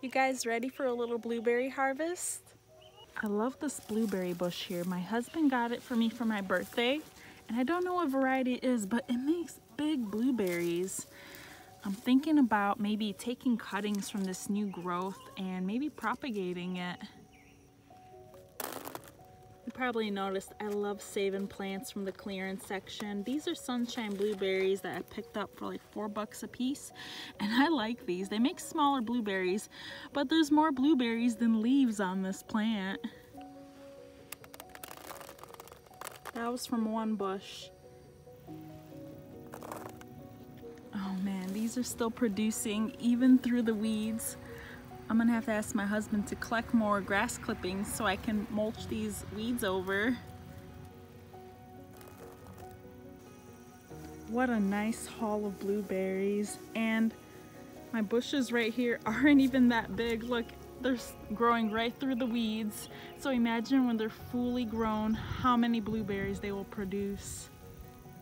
You guys ready for a little blueberry harvest? I love this blueberry bush here. My husband got it for me for my birthday, and I don't know what variety it is, but it makes big blueberries. I'm thinking about maybe taking cuttings from this new growth and maybe propagating it. You probably noticed I love saving plants from the clearance section. These are sunshine blueberries that I picked up for like $4 a piece, and I like these. They make smaller blueberries, but there's more blueberries than leaves on this plant. That was from one bush. Oh man, these are still producing even through the weeds. I'm gonna have to ask my husband to collect more grass clippings so I can mulch these weeds over. What a nice haul of blueberries. And my bushes right here aren't even that big. Look, they're growing right through the weeds. So imagine when they're fully grown, how many blueberries they will produce.